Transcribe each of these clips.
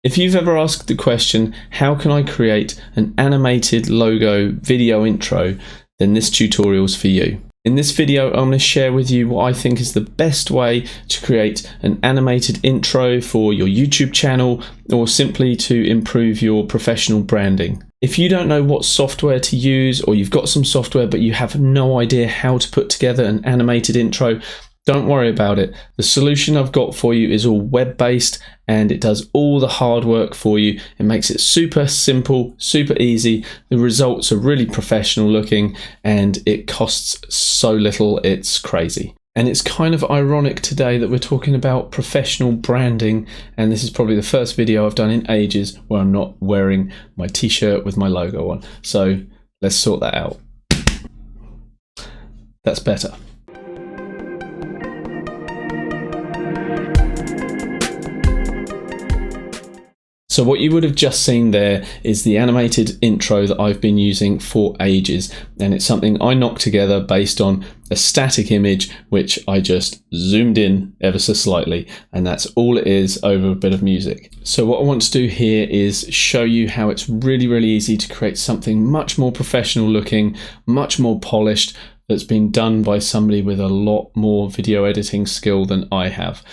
If you've ever asked the question, how can I create an animated logo video intro, then this tutorial is for you. In this video, I'm going to share with you what I think is the best way to create an animated intro for your YouTube channel or simply to improve your professional branding. If you don't know what software to use, or you've got some software but you have no idea how to put together an animated intro, don't worry about it. The solution I've got for you is all web-based and it does all the hard work for you. It makes it super simple, super easy. The results are really professional looking and it costs so little, it's crazy. And it's kind of ironic today that we're talking about professional branding, and this is probably the first video I've done in ages where I'm not wearing my t-shirt with my logo on. So let's sort that out. That's better. So what you would have just seen there is the animated intro that I've been using for ages, and it's something I knocked together based on a static image which I just zoomed in ever so slightly, and that's all it is over a bit of music. So what I want to do here is show you how it's really easy to create something much more professional looking, much more polished, that's been done by somebody with a lot more video editing skill than I have.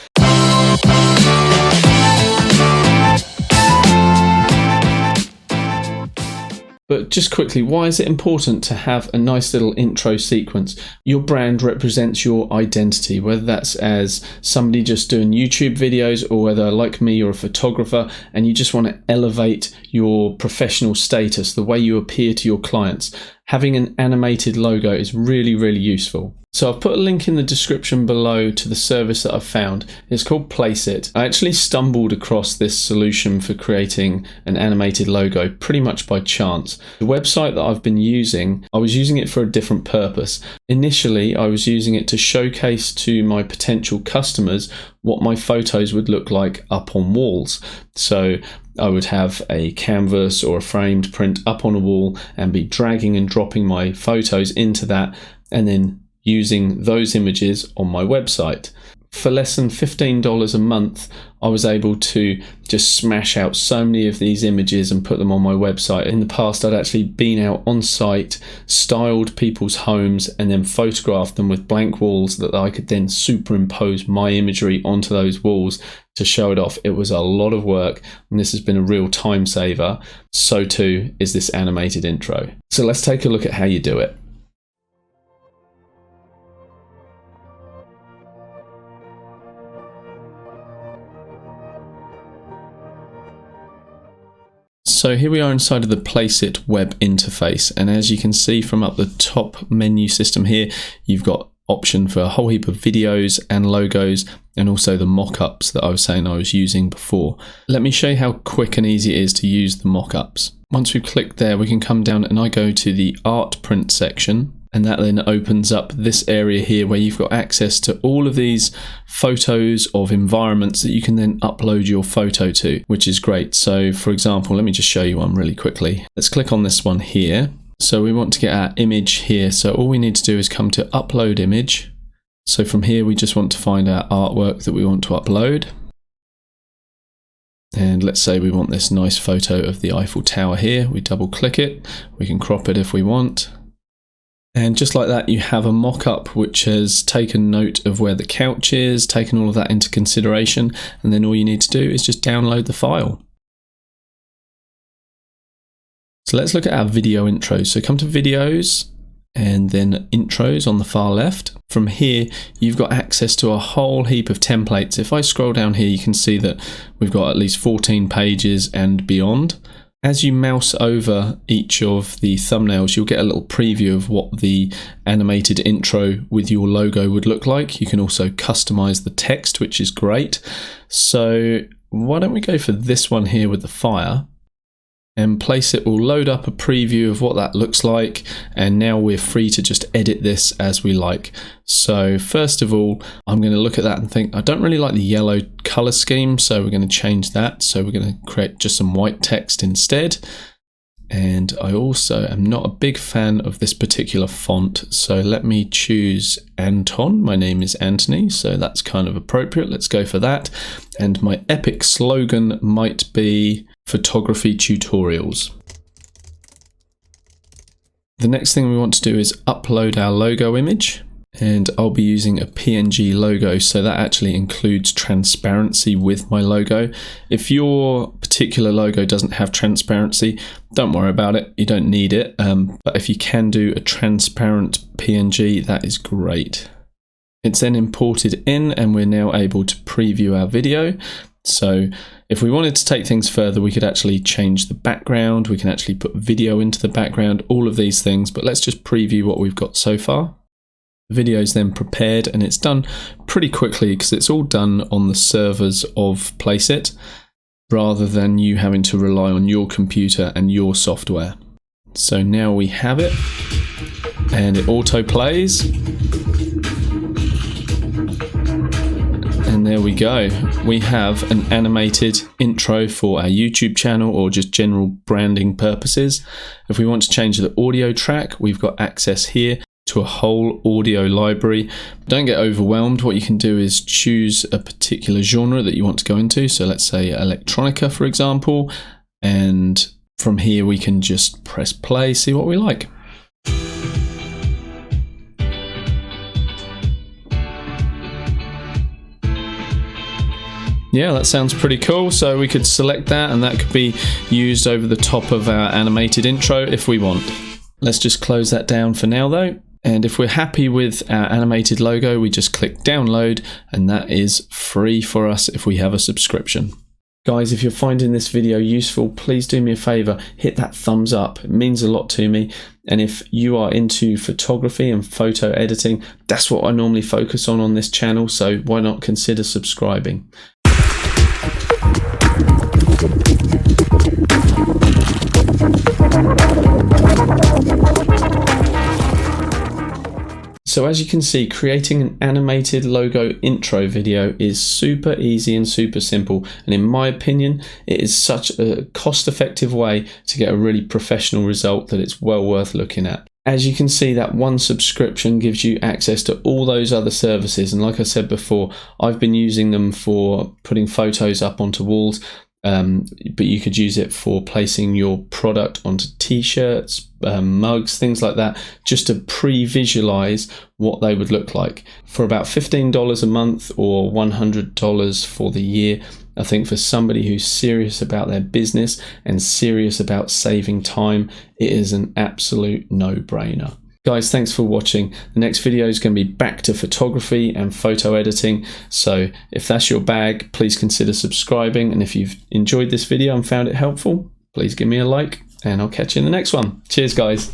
But just quickly, why is it important to have a nice little intro sequence? Your brand represents your identity, whether that's as somebody just doing YouTube videos or whether, like me, you're a photographer and you just want to elevate your professional status, the way you appear to your clients. Having an animated logo is really useful. So I've put a link in the description below to the service that I've found. It's called Placeit. I actually stumbled across this solution for creating an animated logo pretty much by chance. The website that I've been using, I was using it for a different purpose. Initially, I was using it to showcase to my potential customers what my photos would look like up on walls. So I would have a canvas or a framed print up on a wall and be dragging and dropping my photos into that and then using those images on my website. For less than $15 a month, I was able to just smash out so many of these images and put them on my website. In the past, I'd actually been out on site, styled people's homes, and then photographed them with blank walls that I could then superimpose my imagery onto those walls to show it off. It was a lot of work, and this has been a real time saver. So too is this animated intro. So let's take a look at how you do it. So here we are inside of the Placeit web interface, and as you can see from up the top menu system here, you've got option for a whole heap of videos and logos and also the mock-ups that I was saying I was using before. Let me show you how quick and easy it is to use the mock-ups. Once we've clicked there, we can come down and I go to the art print section. And that then opens up this area here where you've got access to all of these photos of environments that you can then upload your photo to, which is great. So for example, let me just show you one really quickly. Let's click on this one here. So we want to get our image here. So all we need to do is come to upload image. So from here, we just want to find our artwork that we want to upload. And let's say we want this nice photo of the Eiffel Tower here. We double click it. We can crop it if we want. And just like that, you have a mock-up which has taken note of where the couch is, taken all of that into consideration, and then all you need to do is just download the file. So let's look at our video intros. So come to videos and then intros on the far left. From here, you've got access to a whole heap of templates. If I scroll down here, you can see that we've got at least 14 pages and beyond. As you mouse over each of the thumbnails, you'll get a little preview of what the animated intro with your logo would look like. You can also customize the text, which is great. So why don't we go for this one here with the fire? And Placeit will load up a preview of what that looks like, and now we're free to just edit this as we like. So first of all, I'm going to look at that and think I don't really like the yellow color scheme, so we're going to change that. So we're going to create just some white text instead. And I also am not a big fan of this particular font, so let me choose Anton. My name is Anthony, so that's kind of appropriate. Let's go for that. And my epic slogan might be photography tutorials. The next thing we want to do is upload our logo image, and I'll be using a PNG logo, so that actually includes transparency with my logo. If your particular logo doesn't have transparency, don't worry about it, you don't need it, but if you can do a transparent PNG, that is great. It's then imported in, and we're now able to preview our video. So if we wanted to take things further, we could actually change the background, we can actually put video into the background, all of these things, but let's just preview what we've got so far. The video is then prepared, and it's done pretty quickly because it's all done on the servers of Placeit rather than you having to rely on your computer and your software. So now we have it, and it auto plays. And there we go. We have an animated intro for our YouTube channel or just general branding purposes. If we want to change the audio track, we've got access here to a whole audio library. Don't get overwhelmed. What you can do is choose a particular genre that you want to go into. So let's say electronica, for example. And from here, we can just press play, see what we like. Yeah, that sounds pretty cool. So we could select that, and that could be used over the top of our animated intro if we want. Let's just close that down for now though. And if we're happy with our animated logo, we just click download, and that is free for us if we have a subscription. Guys, if you're finding this video useful, please do me a favor, hit that thumbs up. It means a lot to me. And if you are into photography and photo editing, that's what I normally focus on this channel. So why not consider subscribing? So as you can see, creating an animated logo intro video is super easy and super simple. And in my opinion, it is such a cost-effective way to get a really professional result that it's well worth looking at. As you can see, that one subscription gives you access to all those other services. And like I said before, I've been using them for putting photos up onto walls. But you could use it for placing your product onto t-shirts, mugs, things like that, just to pre-visualize what they would look like. For about $15 a month or $100 for the year, I think for somebody who's serious about their business and serious about saving time, it is an absolute no-brainer. Guys, thanks for watching. The next video is going to be back to photography and photo editing. So if that's your bag, please consider subscribing. And if you've enjoyed this video and found it helpful, please give me a like, and I'll catch you in the next one. Cheers, guys.